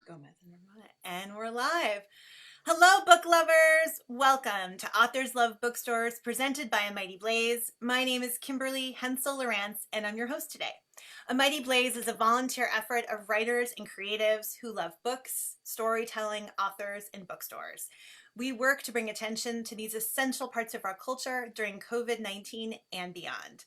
Gomez and Ramona, and we're live. Hello, book lovers. Welcome to Authors Love Bookstores, presented by A Mighty Blaze. My name is Kimberly Hensle-Lowrance, and I'm your host today. A Mighty Blaze is a volunteer effort of writers and creatives who love books, storytelling, authors, and bookstores. We work to bring attention to these essential parts of our culture during COVID-19 and beyond.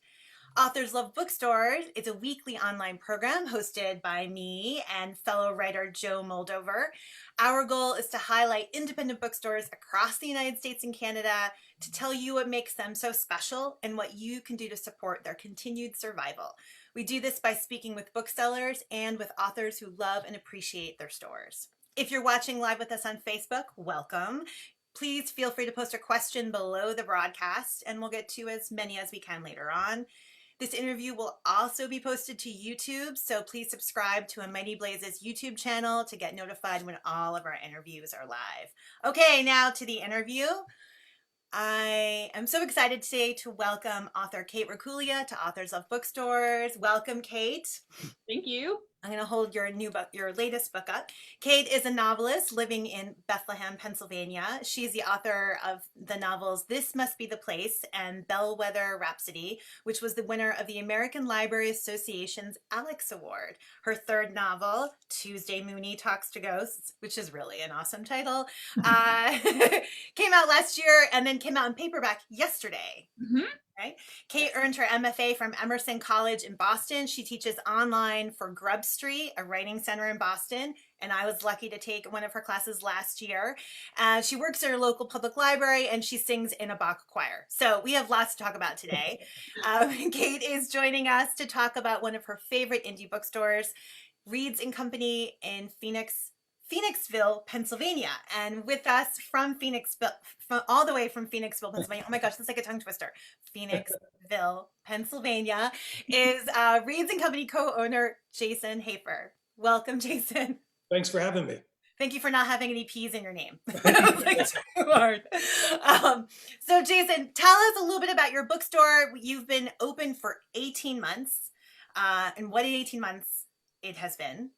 Authors Love Bookstores is a weekly online program hosted by me and fellow writer Joe Moldover. Our goal is to highlight independent bookstores across the United States and Canada to tell you what makes them so special and what you can do to support their continued survival. We do this by speaking with booksellers and with authors who love and appreciate their stores. If you're watching live with us on Facebook, welcome. Please feel free to post a question below the broadcast and we'll get to as many as we can later on. This interview will also be posted to YouTube, so please subscribe to A Mighty Blaze's YouTube channel to get notified when all of our interviews are live. Okay, now to the interview. I am so excited today to welcome author Kate Racculia to Authors Love Bookstores. Welcome, Kate. Thank you. I'm going to hold your latest book up. Kate is a novelist living in Bethlehem, Pennsylvania. She's the author of the novels This Must Be the Place and Bellwether Rhapsody, which was the winner of the American Library Association's Alex Award. Her third novel, Tuesday Mooney Talks to Ghosts, which is really an awesome title, came out last year and then came out in paperback yesterday. Mm-hmm. Right? Kate earned her MFA from Emerson College in Boston. She teaches online for Grub Street, a writing center in Boston, and I was lucky to take one of her classes last year. She works at her local public library, and she sings in a Bach choir. So we have lots to talk about today. Kate is joining us to talk about one of her favorite indie bookstores, Reeds and Company in Phoenixville, Pennsylvania. And with us from Phoenixville, all the way from Phoenixville, Pennsylvania. Oh my gosh, that's like a tongue twister. Phoenixville, Pennsylvania is Reeds and Company co-owner Jason Hafer. Welcome, Jason. Thanks for having me. Thank you for not having any P's in your name. Like, too hard. So Jason, tell us a little bit about your bookstore. You've been open for 18 months. And what 18 months it has been.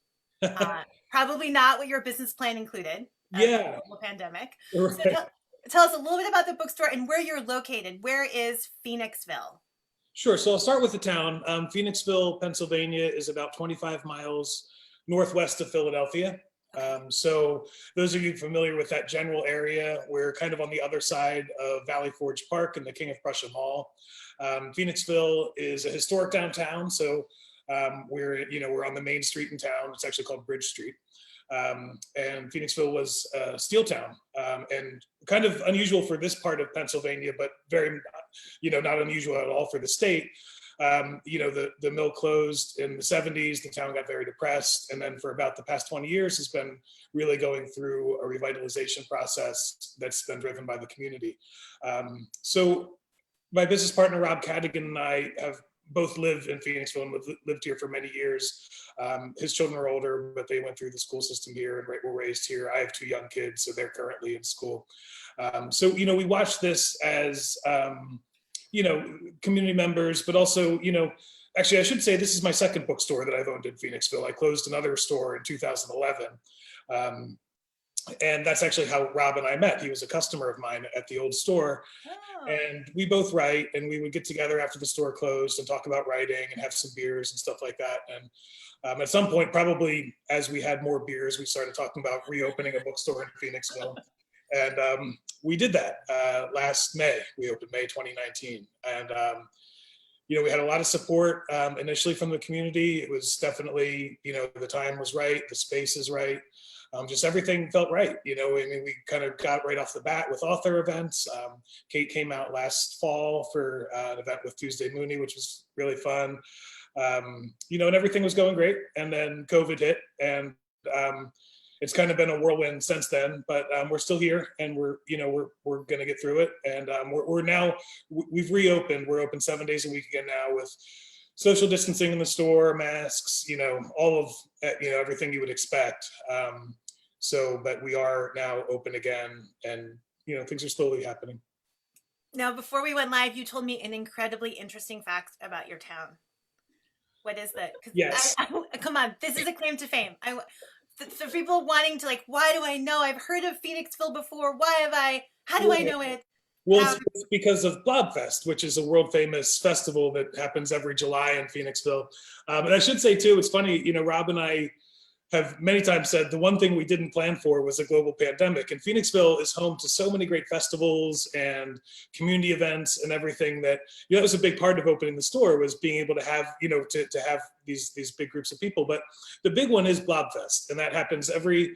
Probably not what your business plan included. Yeah. The pandemic. Right. So tell us a little bit about the bookstore and where you're located. Where is Phoenixville? Sure. So I'll start with the town. Phoenixville, Pennsylvania is about 25 miles northwest of Philadelphia. So those of you familiar with that general area, we're kind of on the other side of Valley Forge Park and the King of Prussia Mall. Phoenixville is a historic downtown. So we're on the main street in town. It's actually called Bridge Street. And Phoenixville was a steel town, and kind of unusual for this part of Pennsylvania, but very, not unusual at all for the state. The mill closed in the 70s, the town got very depressed. And then for about the past 20 years has been really going through a revitalization process that's been driven by the community. So my business partner, Rob Cadigan, and I have both live in Phoenixville and lived here for many years. His children are older, but they went through the school system here and were raised here. I have two young kids, so they're currently in school. So we watch this as, community members, but also, actually I should say this is my second bookstore that I've owned in Phoenixville. I closed another store in 2011. And that's actually how Rob and I met. He was a customer of mine at the old store. Oh. And we both write, and we would get together after the store closed and talk about writing and have some beers and stuff like that. And at some point, probably as we had more beers, we started talking about reopening a bookstore in Phoenixville. And we did that last May. We opened May 2019. And we had a lot of support initially from the community. It was definitely, the time was right, the space is right. Just everything felt right. We kind of got right off the bat with author events. Kate came out last fall for an event with Tuesday Mooney, which was really fun. And everything was going great. And then COVID hit, and it's kind of been a whirlwind since then. But we're still here, and we're going to get through it. And we've reopened. We're open 7 days a week again now with social distancing in the store, masks, all of everything you would expect. But we are now open again, and things are slowly happening. Now, before we went live, you told me an incredibly interesting fact about your town. What is that? Yes. Come on, this is a claim to fame. for people wanting to like, why do I know? I've heard of Phoenixville before. How do I know it? Well, Um, it's because of Blobfest, which is a world famous festival that happens every July in Phoenixville. And I should say too, it's funny, Rob and I have many times said the one thing we didn't plan for was a global pandemic. And Phoenixville is home to so many great festivals and community events and everything that, that was a big part of opening the store, was being able to have, to have these big groups of people. But the big one is Blobfest, and that happens every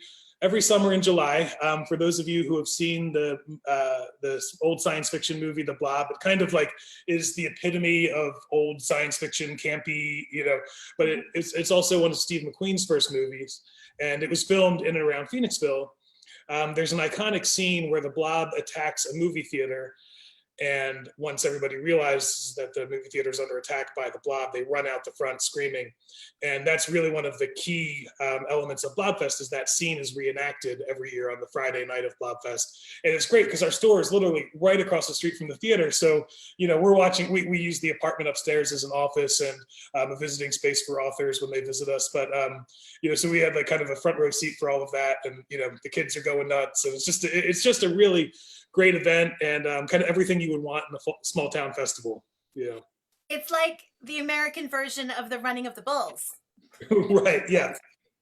summer in July. For those of you who have seen the old science fiction movie, The Blob, it kind of like is the epitome of old science fiction, campy, but it's also one of Steve McQueen's first movies, and it was filmed in and around Phoenixville. There's an iconic scene where the Blob attacks a movie theater. And once everybody realizes that the movie theater is under attack by the Blob, they run out the front screaming. And that's really one of the key elements of Blobfest, is that scene is reenacted every year on the Friday night of Blobfest. And it's great because our store is literally right across the street from the theater. So, we're watching, we use the apartment upstairs as an office and a visiting space for authors when they visit us. But, so we had like kind of a front row seat for all of that. And, the kids are going nuts. So it's just a really great event, and kind of everything you would want in a small town festival. Yeah. It's like the American version of the running of the bulls. Right. Yeah.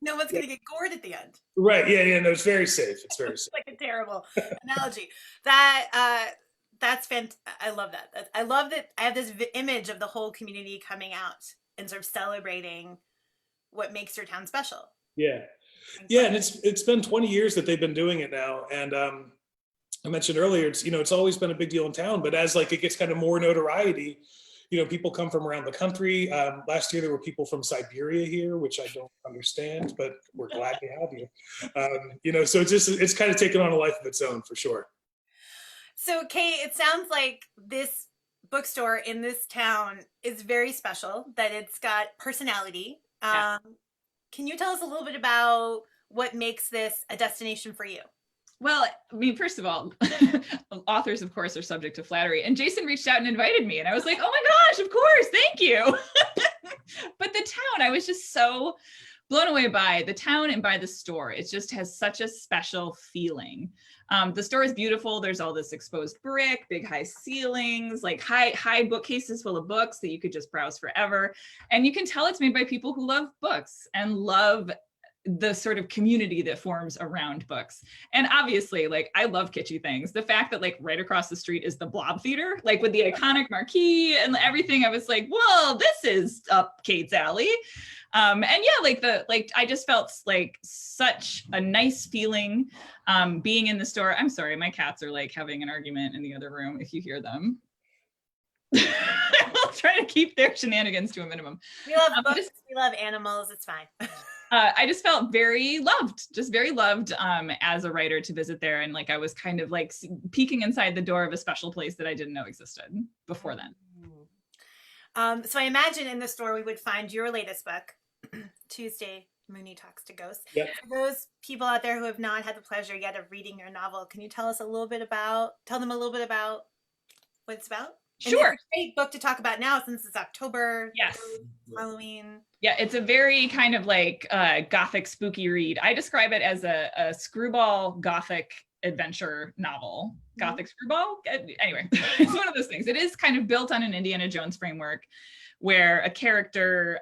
No one's going to get gored at the end. Right. Yeah. Yeah. No, it's very safe. It's very safe. Like a terrible analogy. That's fantastic. I love that. I love that I have this image of the whole community coming out and sort of celebrating what makes your town special. Yeah. Yeah. And it's been 20 years that they've been doing it now. And I mentioned earlier, it's always been a big deal in town, but as like it gets kind of more notoriety, people come from around the country. Last year there were people from Siberia here, which I don't understand, but we're glad to have you. So it's kind of taken on a life of its own, for sure. So Kate, it sounds like this bookstore in this town is very special, that it's got personality. Yeah. Can you tell us a little bit about what makes this a destination for you? Well, I mean, first of all, authors, of course, are subject to flattery. And Jason reached out and invited me. And I was like, oh my gosh, of course, thank you. But the town, I was just so blown away by the town and by the store. It just has such a special feeling. The store is beautiful. There's all this exposed brick, big high ceilings, like high bookcases full of books that you could just browse forever. And you can tell it's made by people who love books and love the sort of community that forms around books. And obviously, like, I love kitschy things. The fact that like right across the street is the Blob Theater, like with the iconic marquee and everything, I was like, well, this is up Kate's alley. And yeah, I just felt like such a nice feeling being in the store. I'm sorry, my cats are like having an argument in the other room, if you hear them. I'll try to keep their shenanigans to a minimum. We love books, we love animals, it's fine. I just felt very loved as a writer to visit there. And like, I was kind of like peeking inside the door of a special place that I didn't know existed before then. So I imagine in the store we would find your latest book, Tuesday, Mooney Talks to Ghosts. Yep. For those people out there who have not had the pleasure yet of reading your novel, can you tell them a little bit about what it's about? Sure. And it's a great book to talk about now since it's October. Yes. Halloween. Yeah, it's a very kind of like gothic spooky read. I describe it as a screwball gothic adventure novel. Gothic screwball? Anyway, it's one of those things. It is kind of built on an Indiana Jones framework where a character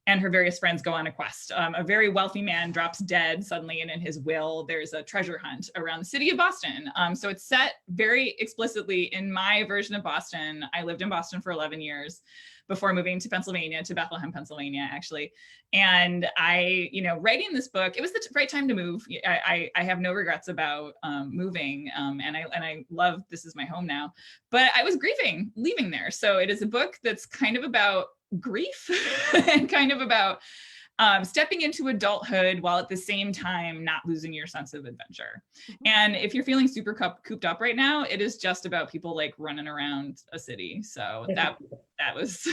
and her various friends go on a quest. A very wealthy man drops dead suddenly, and in his will, there's a treasure hunt around the city of Boston. So it's set very explicitly in my version of Boston. I lived in Boston for 11 years before moving to Pennsylvania, to Bethlehem, Pennsylvania, actually. And I, writing this book, it was the right time to move. I have no regrets about moving, and I love, this is my home now, but I was grieving leaving there. So it is a book that's kind of about grief and kind of about stepping into adulthood while at the same time not losing your sense of adventure. And if you're feeling super cooped up right now, it is just about people like running around a city. So that was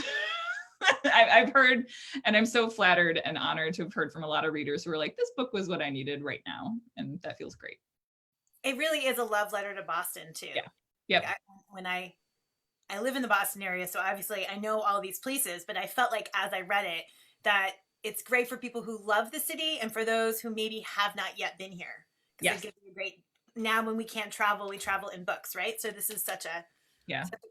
I've heard, and I'm so flattered and honored to have heard from a lot of readers who are like, this book was what I needed right now, and that feels great. It really is a love letter to Boston too. Yeah. Yep. When I live in the Boston area, so obviously I know all these places, but I felt like as I read it that it's great for people who love the city and for those who maybe have not yet been here. Yes. It gives you a great, now when we can't travel, we travel in books, right? So this is such a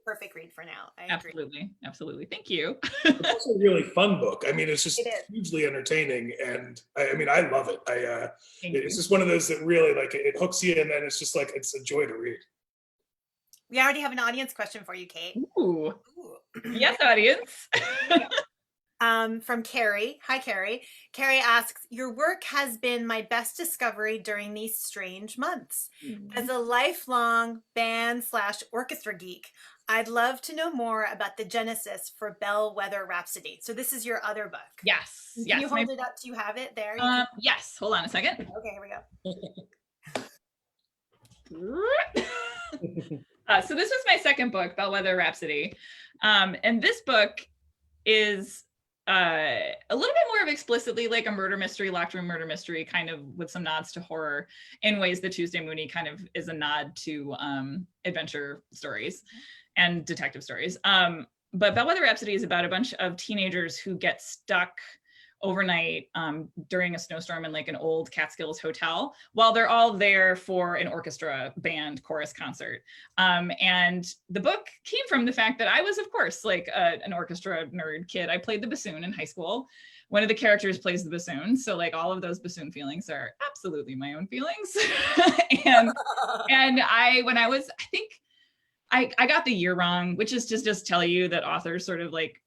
perfect read for now. I agree. Absolutely. Thank you. It's also a really fun book. I mean, it's just It is. hugely entertaining, and I mean, I love it. Thank It's you. just one of those that really like it hooks you, and then it's just like it's a joy to read. We already have an audience question for you, Kate. Ooh. Yes, audience. From Carrie. Hi, Carrie. Carrie asks, your work has been my best discovery during these strange months. As a lifelong band/orchestra geek, I'd love to know more about the genesis for Bellwether Rhapsody. So this is your other book. Yes. Can you hold it up? Do you have it there? Yes. Hold on a second. Okay, here we go. So this was my second book, Bellwether Rhapsody. And this book is a little bit more of explicitly like a murder mystery, locked room murder mystery, kind of with some nods to horror in ways that Tuesday Mooney kind of is a nod to adventure stories and detective stories. But Bellwether Rhapsody is about a bunch of teenagers who get stuck overnight during a snowstorm in like an old Catskills hotel while they're all there for an orchestra band chorus concert. And the book came from the fact that I was, of course, like an orchestra nerd kid. I played the bassoon in high school. One of the characters plays the bassoon. So like all of those bassoon feelings are absolutely my own feelings. and when I was, I think I got the year wrong, which is just tell you that authors sort of like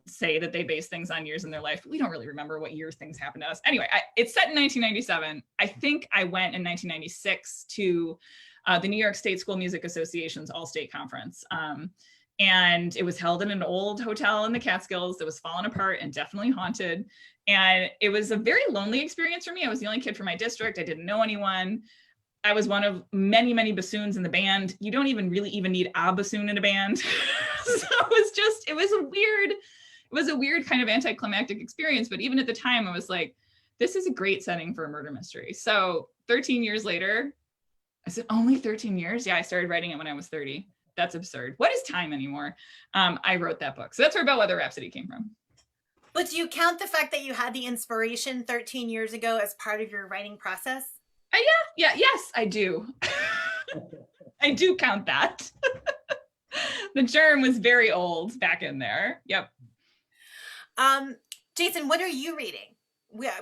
say that they base things on years in their life. We don't really remember what years things happened to us. Anyway, it's set in 1997. I think I went in 1996 to the New York State School Music Association's All-State Conference. And it was held in an old hotel in the Catskills that was fallen apart and definitely haunted. And it was a very lonely experience for me. I was the only kid from my district. I didn't know anyone. I was one of many, many bassoons in the band. You don't even really need a bassoon in a band. So it was a weird kind of anticlimactic experience. But even at the time, I was like, this is a great setting for a murder mystery. So 13 years later, is it only 13 years? Yeah, I started writing it when I was 30. That's absurd. What is time anymore? I wrote that book. So that's where Bellwether Rhapsody came from. But do you count the fact that you had the inspiration 13 years ago as part of your writing process? Yes, I do. I do count that. The germ was very old back in there. Yep. Jason, what are you reading?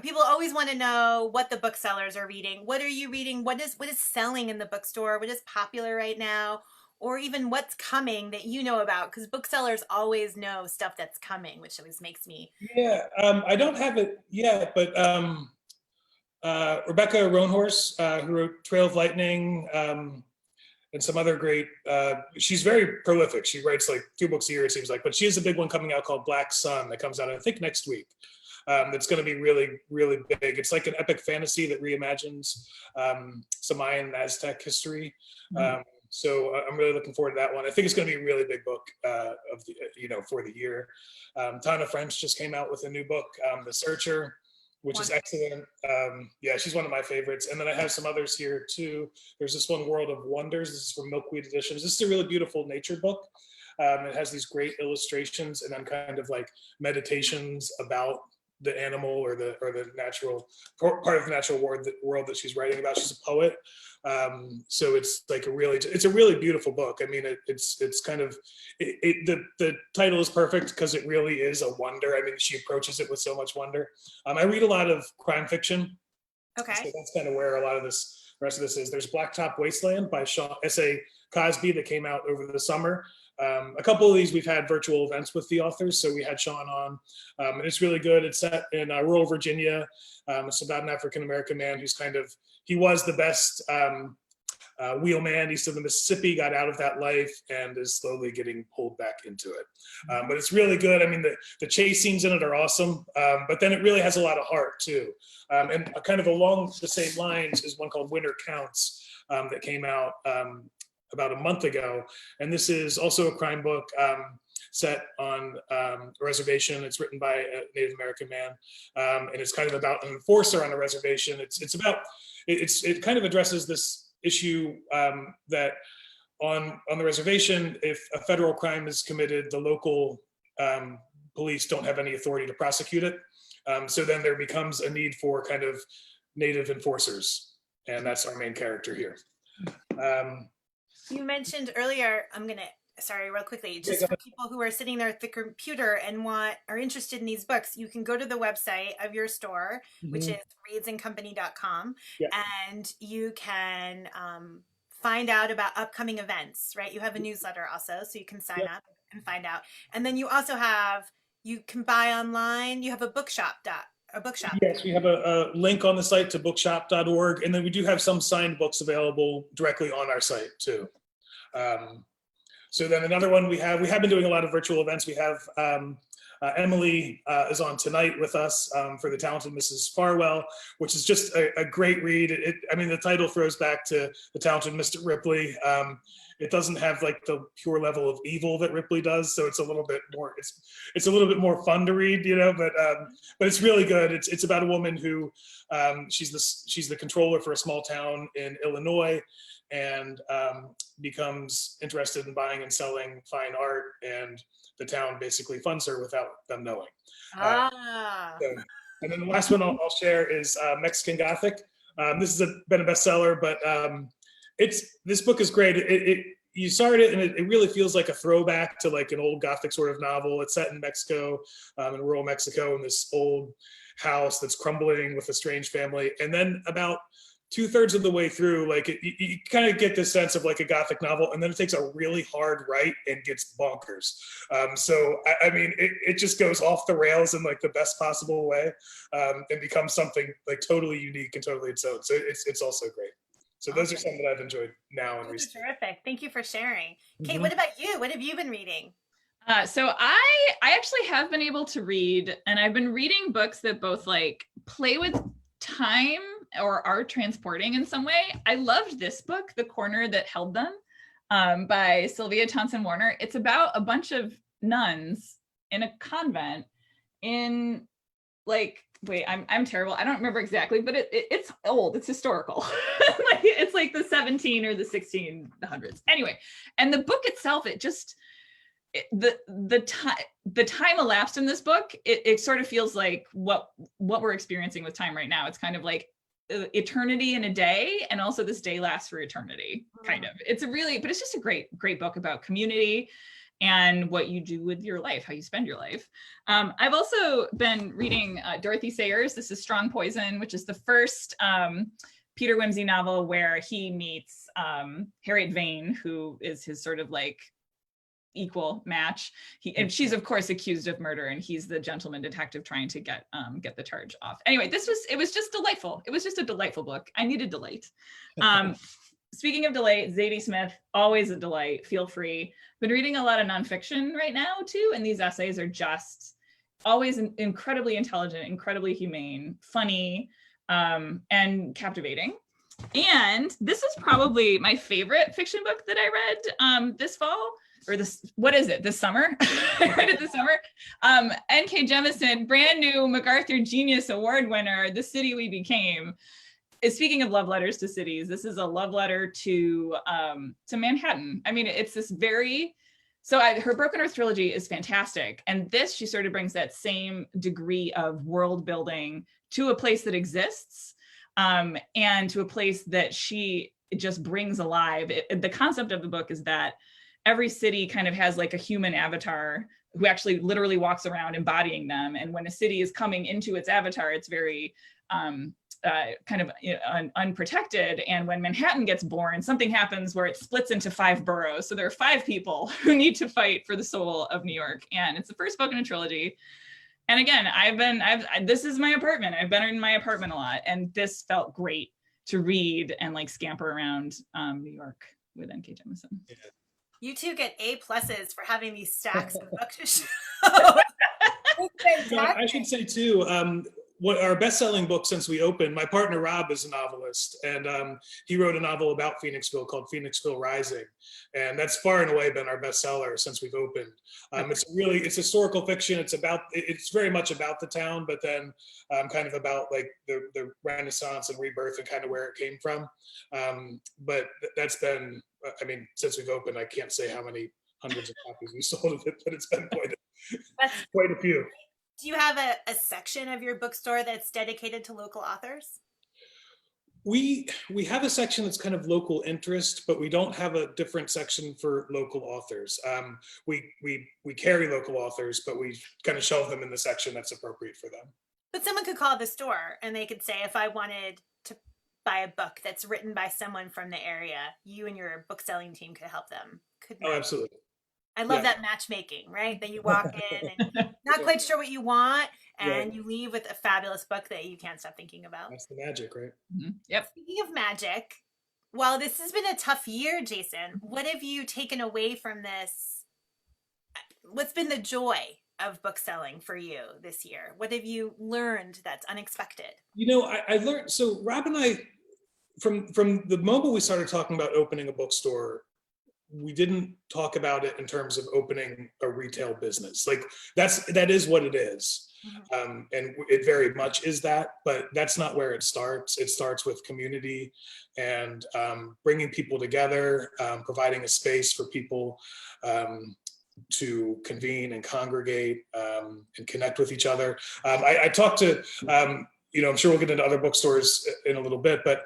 People always want to know what the booksellers are reading. What are you reading? What is selling in the bookstore? What is popular right now? Or even what's coming that you know about? Because booksellers always know stuff that's coming, which always makes me... Yeah, I don't have it yet, but Rebecca Roanhorse, who wrote Trail of Lightning, and some other great, she's very prolific. She writes like 2 books a year, it seems like, but she has a big one coming out called Black Sun that comes out, I think, next week. That's going to be really, really big. It's like an epic fantasy that reimagines some Mayan and Aztec history. So I'm really looking forward to that one. I think it's going to be a really big book of the, for the year. Tana French just came out with a new book, The Searcher, which is excellent. Yeah, she's one of my favorites. And then I have some others here too. There's this one, World of Wonders. This is from Milkweed Editions. This is a really beautiful nature book. It has these great illustrations and then kind of like meditations about the animal or the natural part of the natural world that she's writing about. She's a poet. So it's like a really beautiful book. I mean, it's kind of, the title is perfect because it really is a wonder. I mean, she approaches it with so much wonder. I read a lot of crime fiction. Okay. So that's kind of where a lot of the rest of this is. There's Blacktop Wasteland by S.A. Cosby that came out over the summer. A couple of these we've had virtual events with the authors, so we had Sean on, and it's really good. It's set in rural Virginia. It's about an African-American man who's he was the best wheelman east of the Mississippi, got out of that life and is slowly getting pulled back into it. But it's really good. I mean, the chase scenes in it are awesome, but then it really has a lot of heart too. And kind of along the same lines is one called Winter Counts that came out about a month ago. And this is also a crime book set on a reservation. It's written by a Native American man. And it's kind of about an enforcer on a reservation. It kind of addresses this issue that on the reservation, if a federal crime is committed, the local police don't have any authority to prosecute it. So then there becomes a need for kind of native enforcers, and that's our main character here. You mentioned earlier, sorry, real quickly, just for people who are sitting there at the computer and are interested in these books, you can go to the website of your store, which is readsandcompany.com, and you can find out about upcoming events, right? You have a newsletter also, so you can sign up and find out. And then you also you can buy online. You have a bookshop. Yes, we have a link on the site to bookshop.org, and then we do have some signed books available directly on our site too. So then another one we have been doing a lot of virtual events. We have Emily is on tonight with us for The Talented Mrs. Farwell, which is just a great read. I mean, the title throws back to The Talented Mr. Ripley. It doesn't have like the pure level of evil that Ripley does, so it's a little bit more. It's a little bit more fun to read, you know. But it's really good. It's about a woman who she's the controller for a small town in Illinois, and becomes interested in buying and selling fine art, and the town basically funds her without them knowing. And then the last one I'll share is Mexican Gothic. This has been a bestseller, but this book is great. You start it and it really feels like a throwback to like an old Gothic sort of novel. It's set in Mexico, in rural Mexico, in this old house that's crumbling with a strange family. And then about 2/3 of the way through, like you kind of get this sense of like a Gothic novel, and then it takes a really hard right and gets bonkers. So I mean, it just goes off the rails in like the best possible way, and becomes something like totally unique and totally its own. So it's also great. So those are some that I've enjoyed now and recently. Terrific. Thank you for sharing. Kate, what about you? What have you been reading? So I actually have been able to read, and I've been reading books that both like play with time or are transporting in some way. I loved this book, The Corner That Held Them, by Sylvia Thompson Warner. It's about a bunch of nuns in a convent in like, wait, I'm terrible. I don't remember exactly, but it's old. It's historical. It's like the 17 or the 1600s. Anyway, and the book itself, the time elapsed in this book, it sort of feels like what we're experiencing with time right now. It's kind of like eternity in a day, and also this day lasts for eternity, kind of. But it's just a great book about community and what you do with your life, how you spend your life. I've also been reading Dorothy Sayers. This is Strong Poison, which is the first Peter Wimsey novel where he meets Harriet Vane, who is his sort of like equal match. And she's of course accused of murder, and he's the gentleman detective trying to get the charge off. Anyway, it was just delightful. It was just a delightful book. I needed delight. Speaking of delight, Zadie Smith, always a delight. Feel free. Been reading a lot of nonfiction right now too, and these essays are just always incredibly intelligent, incredibly humane, funny, and captivating. And this is probably my favorite fiction book that I read this fall, or this summer. I read it this summer. N.K. Jemisin, brand new MacArthur Genius Award winner, The City We Became. Speaking of love letters to cities, this is a love letter to Manhattan. I mean, it's this her Broken Earth trilogy is fantastic. And this, she sort of brings that same degree of world building to a place that exists, and to a place that she just brings alive. The concept of the book is that every city kind of has like a human avatar who actually literally walks around embodying them. And when a city is coming into its avatar, it's very kind of unprotected. And when Manhattan gets born, something happens where it splits into 5 boroughs. So there are 5 people who need to fight for the soul of New York. And it's the first book in a trilogy. And again, this is my apartment. I've been in my apartment a lot, and this felt great to read and like scamper around New York with N.K. Jemisin. Yeah. You two get A+ for having these stacks of books to show. I should say too, what our best-selling book since we opened, my partner Rob is a novelist, and he wrote a novel about Phoenixville called Phoenixville Rising, and that's far and away been our bestseller since we've opened. It's historical fiction. It's very much about the town, but then kind of about like the Renaissance and rebirth and kind of where it came from. But that's been, I mean, since we've opened, I can't say how many hundreds of copies we sold of it, but it's been quite a few. Do you have a section of your bookstore that's dedicated to local authors? We have a section that's kind of local interest, but we don't have a different section for local authors. We carry local authors, but we kind of shelve them in the section that's appropriate for them. But someone could call the store and they could say, if I wanted to buy a book that's written by someone from the area, you and your book selling team could help them. Couldn't Oh, you? absolutely. I love Yeah. that matchmaking, right? That you walk in and not quite sure what you want, and Right. you leave with a fabulous book that you can't stop thinking about. That's the magic, right? Yep. Speaking of magic, while this has been a tough year, Jason, what have you taken away from this? What's been the joy of book selling for you this year? What have you learned that's unexpected? You know, I learned, so Rob and I, from the moment we started talking about opening a bookstore, we didn't talk about it in terms of opening a retail business. Like that is what it is. And it very much is that, but that's not where it starts. It starts with community and bringing people together, providing a space for people to convene and congregate and connect with each other. I talked to, I'm sure we'll get into other bookstores in a little bit, but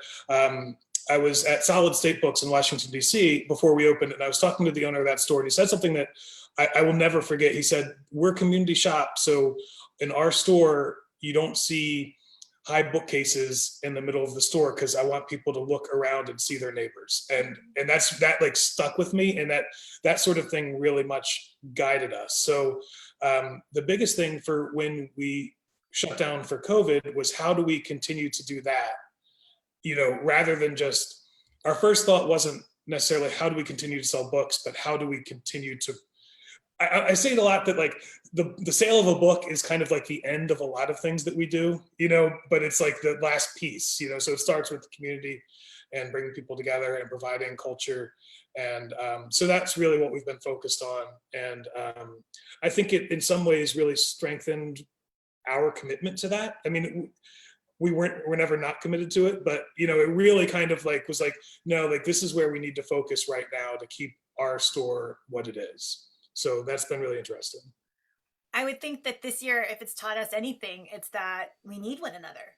I was at Solid State Books in Washington, D.C. before we opened, and I was talking to the owner of that store, and he said something that I will never forget. He said, we're community shop, so in our store, you don't see high bookcases in the middle of the store because I want people to look around and see their neighbors. And that like stuck with me, and that sort of thing really much guided us. So the biggest thing for when we shut down for COVID was, how do we continue to do that? Rather than just, our first thought wasn't necessarily how do we continue to sell books, but how do we continue to, I say it a lot that like the sale of a book is kind of like the end of a lot of things that we do, but it's like the last piece, so it starts with the community and bringing people together and providing culture. And so that's really what we've been focused on. And I think it in some ways really strengthened our commitment to that. I mean, we're never not committed to it, but it really kind of like was like, no, like this is where we need to focus right now to keep our store what it is. So that's been really interesting. I would think that this year, if it's taught us anything, it's that we need one another,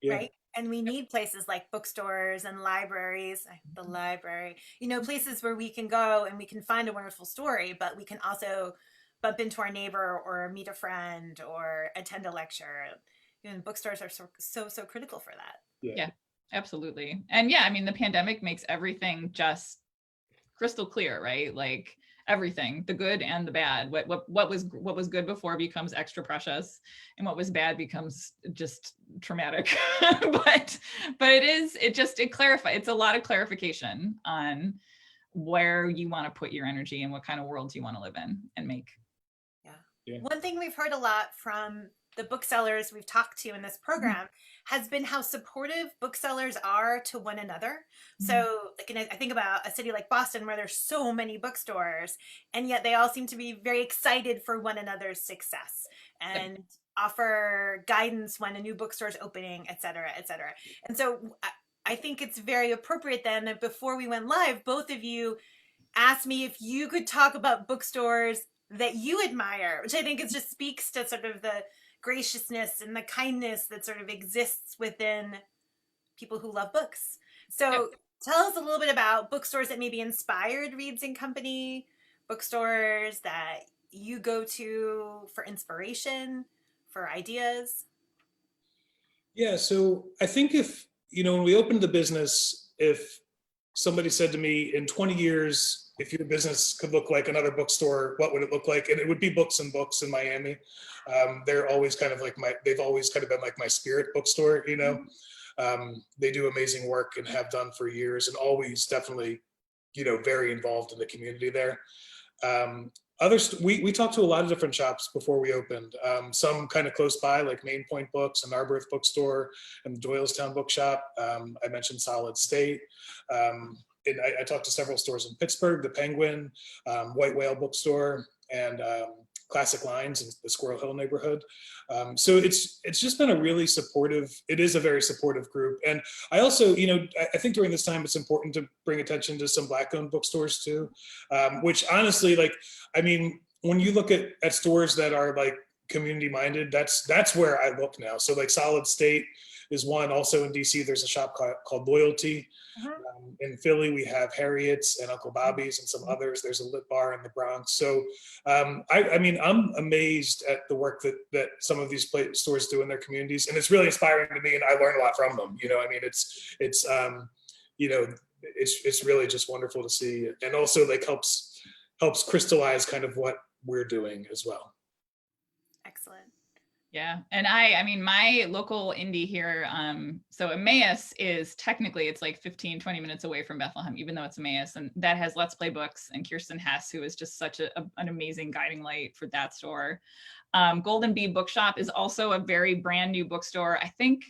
Yeah. right? And we need places like bookstores and libraries, the library, places where we can go and we can find a wonderful story, but we can also bump into our neighbor or meet a friend or attend a lecture. And bookstores are so critical for that. Yeah, absolutely. And yeah, I mean, the pandemic makes everything just crystal clear, right? Like everything, the good and the bad. What was good before becomes extra precious, and what was bad becomes just traumatic. but it clarifies. It's a lot of clarification on where you want to put your energy and what kind of worlds you want to live in and make. Yeah. One thing we've heard a lot from the booksellers we've talked to in this program has been how supportive booksellers are to one another. So like, I think about a city like Boston where there's so many bookstores, and yet they all seem to be very excited for one another's success and offer guidance when a new bookstore is opening, et cetera, et cetera. And so I think it's very appropriate then that before we went live, both of you asked me if you could talk about bookstores that you admire, which I think it just speaks to sort of the graciousness and the kindness that sort of exists within people who love books. So tell us a little bit about bookstores that maybe inspired Reads & Company, bookstores that you go to for inspiration, for ideas. Yeah, so I think if, when we opened the business, if somebody said to me in 20 years, if your business could look like another bookstore, what would it look like? And it would be Books and Books in Miami. They're always kind of like they've always kind of been like my spirit bookstore, They do amazing work and have done for years, and always definitely, very involved in the community there. We talked to a lot of different shops before we opened. Some kind of close by, like Main Point Books and Arborough Bookstore and the Doylestown Bookshop. I mentioned Solid State. And I talked to several stores in Pittsburgh, the Penguin, White Whale Bookstore, and Classic Lines in the Squirrel Hill neighborhood. So it's just been a really supportive, it is a very supportive group. And I also, I think during this time, it's important to bring attention to some Black-owned bookstores too, which honestly, when you look at stores that are like community minded, that's where I look now. So like Solid State is one. Also in DC, there's a shop called Loyalty. In Philly, we have Harriet's and Uncle Bobby's and some others. There's a Lit Bar in the Bronx. So I mean, I'm amazed at the work that some of these stores do in their communities, and it's really inspiring to me, and I learn a lot from them. You know, I mean, it's you know, it's really just wonderful to see, and also like helps crystallize kind of what we're doing as well. Excellent. Yeah. And I mean, my local indie here, so Emmaus is technically, it's like 15, 20 minutes away from Bethlehem, even though it's Emmaus, and that has Let's Play Books and Kirsten Hess, who is just such an amazing guiding light for that store. Golden Bee Bookshop is also a very brand new bookstore. I think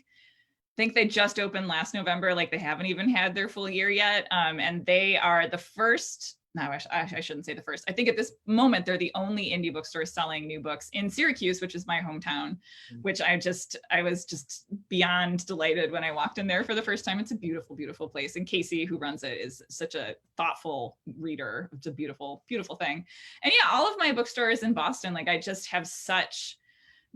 they just opened last November, like they haven't even had their full year yet. And they are the first, no, I shouldn't say the first. I think at this moment, they're the only indie bookstore selling new books in Syracuse, which is my hometown, which I was just beyond delighted when I walked in there for the first time. It's a beautiful, beautiful place. And Casey, who runs it, is such a thoughtful reader. It's a beautiful, beautiful thing. And yeah, all of my bookstores in Boston, like I just have such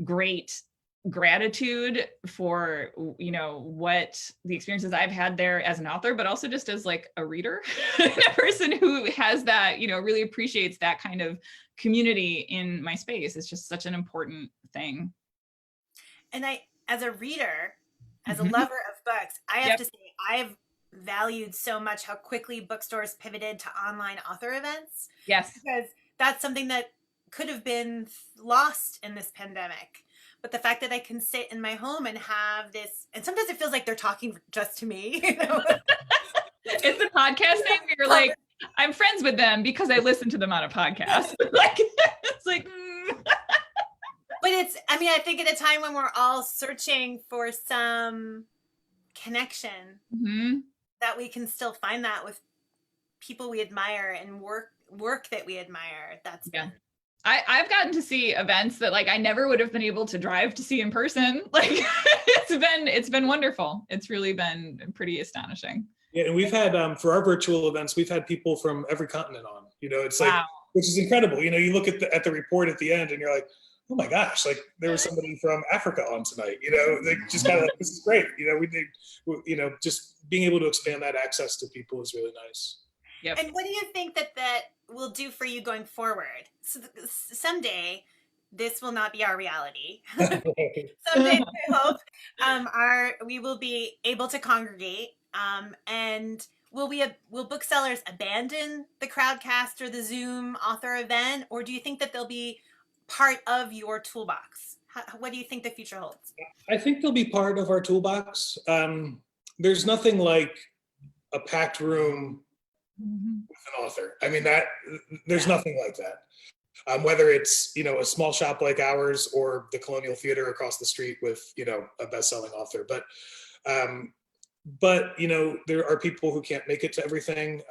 great gratitude for, you know, what the experiences I've had there as an author, but also just as like a reader, a person who has that, you know, really appreciates that kind of community in my space. It's just such an important thing. And I, as a reader, as a lover of books, I have to say, I've valued so much how quickly bookstores pivoted to online author events. Yes. Because that's something that could have been lost in this pandemic. But the fact that I can sit in my home and have this, and sometimes it feels like they're talking just to me. You know? It's the podcast thing where you're like, I'm friends with them because I listen to them on a podcast. Like, it's like, But it's, I mean, I think at a time when we're all searching for some connection, that we can still find that with people we admire and work that we admire. That's been. I've gotten to see events that like I never would have been able to drive to see in person. Like it's been wonderful. It's really been pretty astonishing. Yeah, and we've had for our virtual events, we've had people from every continent on. You know, it's like, which is incredible. You know, you look at the report at the end, and you're like, oh my gosh, like there was somebody from Africa on tonight. You know, they just kind of like, this is great. You know, we need, you know, just being able to expand that access to people is really nice. Yep. And what do you think that will do for you going forward? So someday, this will not be our reality. Someday, I hope, we will be able to congregate. And will booksellers abandon the Crowdcast or the Zoom author event, or do you think that they'll be part of your toolbox? What do you think the future holds? I think they'll be part of our toolbox. There's nothing like a packed room with an author. I mean, there's nothing like that. Whether it's, you know, a small shop like ours or the Colonial Theater across the street with, you know, a best-selling author. But, you know, there are people who can't make it to everything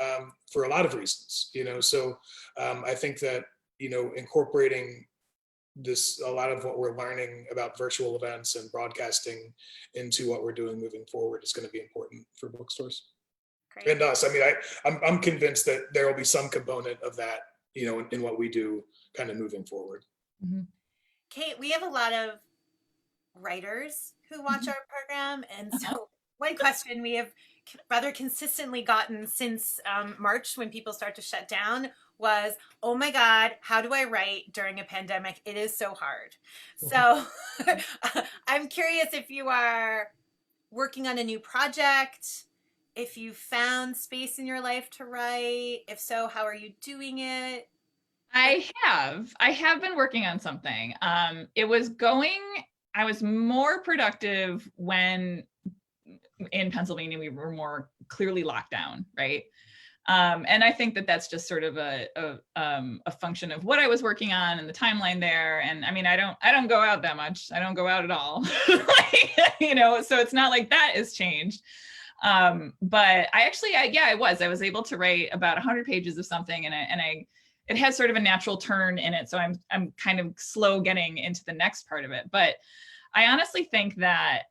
for a lot of reasons, you know, so I think that, you know, incorporating a lot of what we're learning about virtual events and broadcasting into what we're doing moving forward is going to be important for bookstores. Great. And us. I mean, I'm convinced that there will be some component of that, you know, in what we do kind of moving forward. Kate, we have a lot of writers who watch our program. And so one question we have rather consistently gotten since March, when people start to shut down, was, oh my God, how do I write during a pandemic? It is so hard. So I'm curious if you are working on a new project, if you found space in your life to write. If so, how are you doing it? I have been working on something. I was more productive when in Pennsylvania we were more clearly locked down, right? And I think that that's just sort of a function of what I was working on and the timeline there. And I mean, I don't go out that much. I don't go out at all. You know, so it's not like that has changed. But I was able to write about 100 pages of something, and it has sort of a natural turn in it. So I'm kind of slow getting into the next part of it. But I honestly think that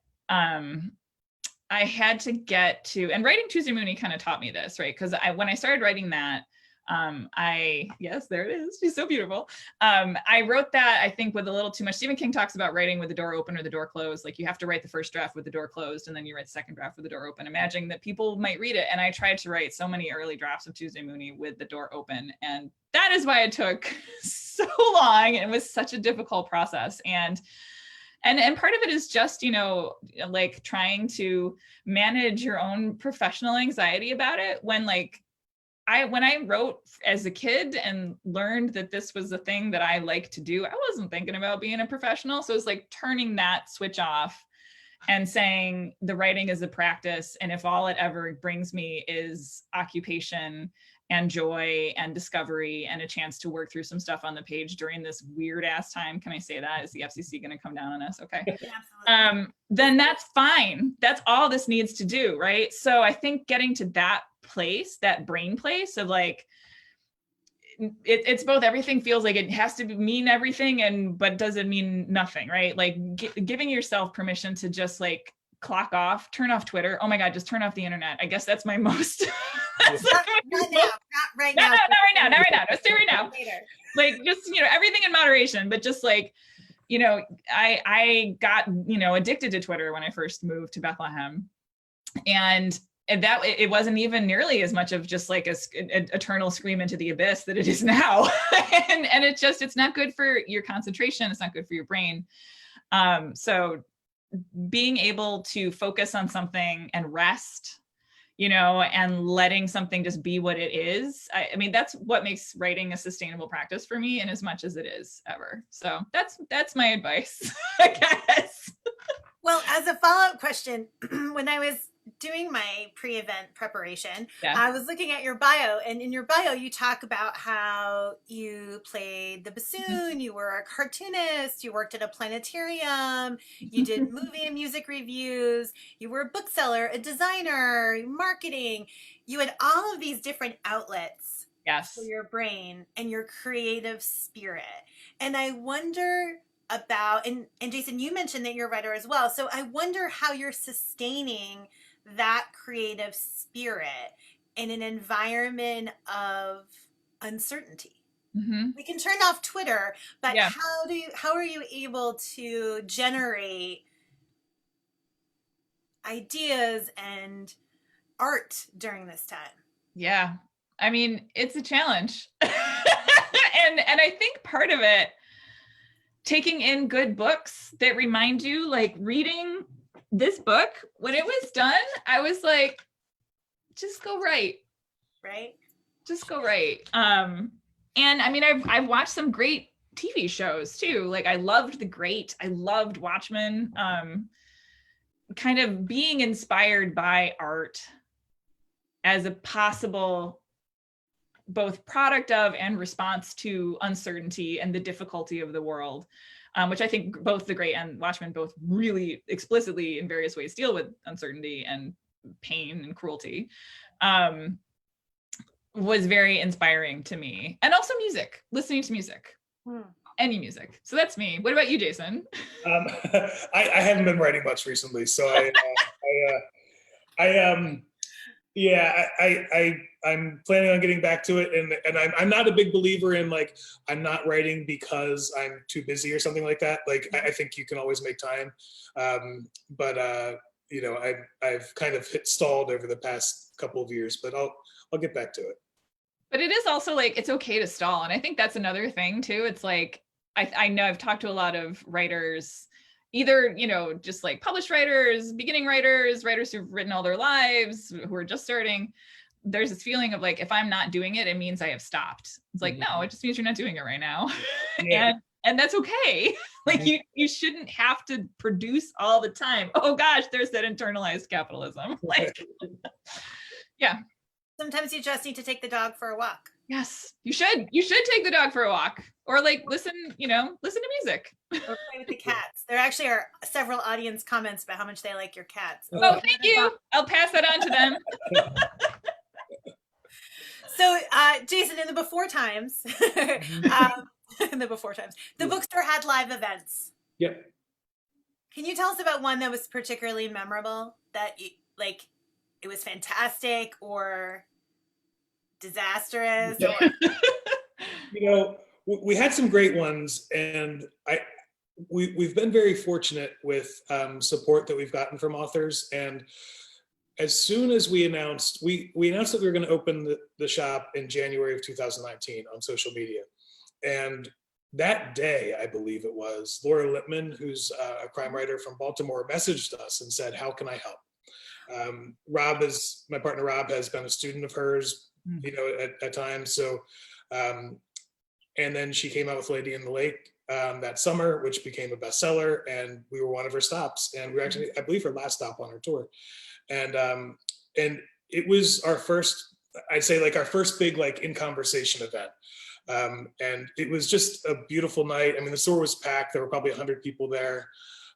I had to get to, and writing Tuesday Mooney kind of taught me this, right? Because when I started writing that, Yes, there it is. She's so beautiful. I wrote that, I think, with a little too much. Stephen King talks about writing with the door open or the door closed. Like you have to write the first draft with the door closed and then you write the second draft with the door open, imagining that people might read it. And I tried to write so many early drafts of Tuesday Mooney with the door open. And that is why it took so long and it was such a difficult process. And part of it is just, like trying to manage your own professional anxiety about it when when I wrote as a kid and learned that this was the thing that I like to do, I wasn't thinking about being a professional. So it's like turning that switch off and saying the writing is a practice. And if all it ever brings me is occupation and joy and discovery and a chance to work through some stuff on the page during this weird ass time. Can I say that? Is the FCC going to come down on us? Okay. Yeah, then that's fine. That's all this needs to do. Right. So I think getting to that place, that brain place of like, it's both, everything feels like it has to mean everything but does it mean nothing, right? Like giving yourself permission to just like clock off, turn off Twitter. Oh my God, just turn off the internet. I guess that's my most. not right now. Not right now. Let's do it right now. Like just, everything in moderation, but just like, I got, addicted to Twitter when I first moved to Bethlehem. And that it wasn't even nearly as much of just like an eternal scream into the abyss that it is now. and it's not good for your concentration. It's not good for your brain. So being able to focus on something and rest, and letting something just be what it is. I mean, that's what makes writing a sustainable practice for me, and as much as it is ever. So that's my advice, I guess. Well, as a follow-up question, when I was doing my pre-event preparation, I was looking at your bio, and in your bio, you talk about how you played the bassoon, you were a cartoonist, you worked at a planetarium, you did movie and music reviews, you were a bookseller, a designer, marketing. You had all of these different outlets for your brain and your creative spirit. And I wonder about, and Jason, you mentioned that you're a writer as well. So I wonder how you're sustaining that creative spirit in an environment of uncertainty. We can turn off Twitter, but how are you able to generate ideas and art during this time? Yeah. I mean, it's a challenge. and I think part of it, taking in good books that remind you, like reading this book, when it was done, I was like, just go write. Right? Just go write. And I mean, I've watched some great TV shows too. Like I loved I loved Watchmen. Kind of being inspired by art as a possible both product of and response to uncertainty and the difficulty of the world, which I think both The Great and Watchmen both really explicitly in various ways deal with uncertainty and pain and cruelty, was very inspiring to me. And also music, listening to music, any music. So that's me. What about you, Jason? I haven't been writing much recently, so I'm planning on getting back to it, and I'm not a big believer in like I'm not writing because I'm too busy or something like that. Like I think you can always make time, but I've kind of hit stalled over the past couple of years, but I'll get back to it. But it is also like it's okay to stall, and I think that's another thing too. It's like I know I've talked to a lot of writers, either, just like published writers, beginning writers, writers who've written all their lives, who are just starting. There's this feeling of like, if I'm not doing it, it means I have stopped. It's like, no, it just means you're not doing it right now. Yeah. and that's okay. Like you shouldn't have to produce all the time. Oh gosh, there's that internalized capitalism. Like, yeah. Sometimes you just need to take the dog for a walk. Yes, you should. You should take the dog for a walk, or like listen to music. Or play with the cats. There actually are several audience comments about how much they like your cats. Oh, thank you. I'll pass that on to them. So, Jason, in the before times, the bookstore had live events. Yep. Can you tell us about one that was particularly memorable, that it was fantastic, or disastrous? Yeah. Or You know, we had some great ones, and we've been very fortunate with support that we've gotten from authors. And as soon as we announced that we were going to open the shop in January of 2019 on social media, and that day, I believe it was, Laura Lippman, who's a crime writer from Baltimore, messaged us and said, "How can I help?" My partner Rob has been a student of hers, at times. So, and then she came out with Lady in the Lake that summer, which became a bestseller, and we were one of her stops. And we were actually, I believe, her last stop on her tour. And it was our first, I'd say, like our first big like in conversation event. And it was just a beautiful night. I mean, the store was packed. There were probably 100 people there.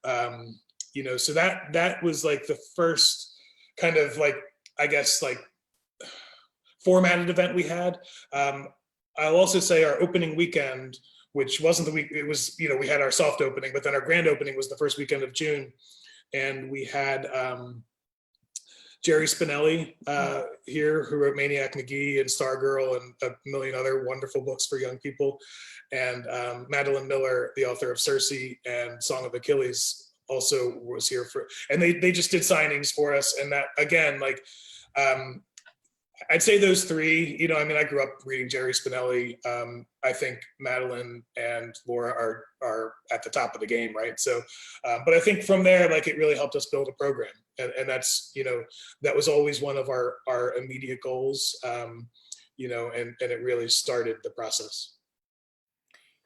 So that was like the first kind of like, I guess, like formatted event we had. I'll also say our opening weekend, which wasn't the week, it was, we had our soft opening, but then our grand opening was the first weekend of June. And we had Jerry Spinelli here, who wrote Maniac McGee and Stargirl and a million other wonderful books for young people. And Madeline Miller, the author of Circe and Song of Achilles, also was here and they just did signings for us. And that, again, like, I'd say those three, I grew up reading Jerry Spinelli. I think Madeline and Laura are at the top of the game, right? So, but I think from there, like, it really helped us build a program. And that's, that was always one of our immediate goals, and it really started the process.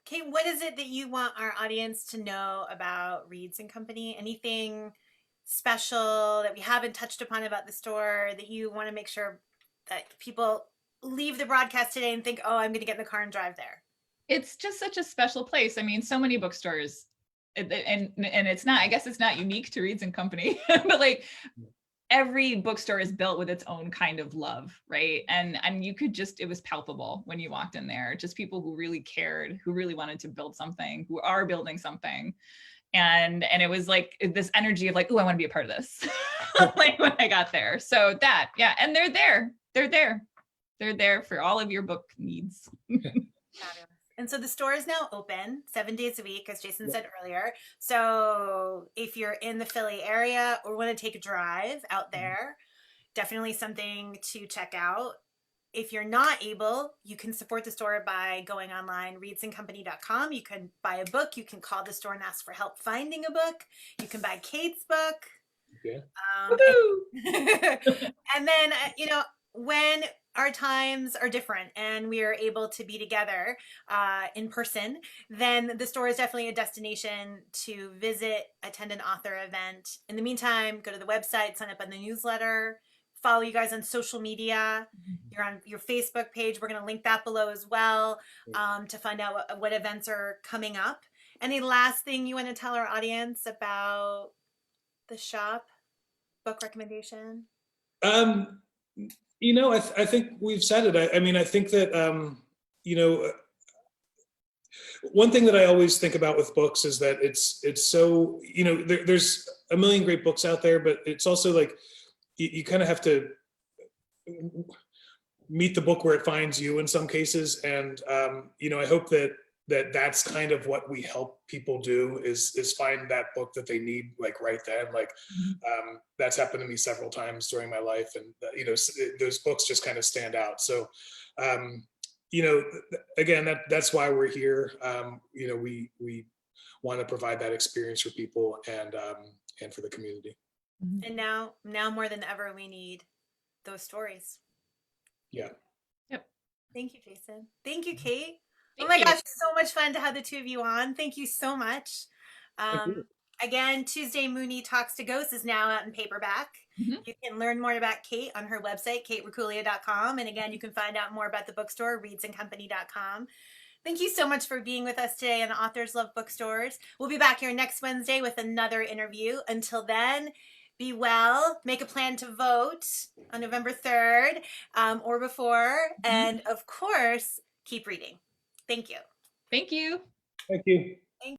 Kate, what is it that you want our audience to know about Reeds and Company? Anything special that we haven't touched upon about the store that you want to make sure that people leave the broadcast today and think, oh, I'm going to get in the car and drive there? It's just such a special place. I mean, so many bookstores, and it's not, I guess it's not unique to Reeds and Company, but like every bookstore is built with its own kind of love, right? And you could just, it was palpable when you walked in there, just people who really cared, who really wanted to build something, who are building something. And it was like this energy of like, oh, I want to be a part of this. Like when I got there. So that, yeah. And they're there for all of your book needs. Fabulous. And so the store is now open 7 days a week, as Jason said earlier. So if you're in the Philly area or want to take a drive out there, definitely something to check out. If you're not able, you can support the store by going online, readsandcompany.com. You can buy a book. You can call the store and ask for help finding a book. You can buy Kate's book. Yeah. And then, when our times are different and we are able to be together in person, then the store is definitely a destination to visit, attend an author event. In the meantime, go to the website, sign up on the newsletter, follow you guys on social media. You're on your Facebook page. We're going to link that below as well, to find out what events are coming up. Any last thing you want to tell our audience about the shop, book recommendation? I think we've said it. I think that, one thing that I always think about with books is that it's so, there's a million great books out there, but it's also like, you kind of have to meet the book where it finds you in some cases. And, I hope that's kind of what we help people do is find that book that they need, like right then. Like, that's happened to me several times during my life. And, those books just kind of stand out. So, again, that's why we're here. We want to provide that experience for people and for the community. And now more than ever, we need those stories. Yeah. Yep. Thank you, Jason. Thank you, Kate. Thank oh my you. gosh, so much fun to have the two of you on. Thank you so much. Thank you. Again, Tuesday Mooney Talks to Ghosts is now out in paperback. You can learn more about Kate on her website, kateracculia.com. And again, you can find out more about the bookstore, readsandcompany.com. Thank you so much for being with us today on Authors Love Bookstores. We'll be back here next Wednesday with another interview. Until then, be well, make a plan to vote on November 3rd or before. And of course, keep reading. Thank you. Thank you. Thank you.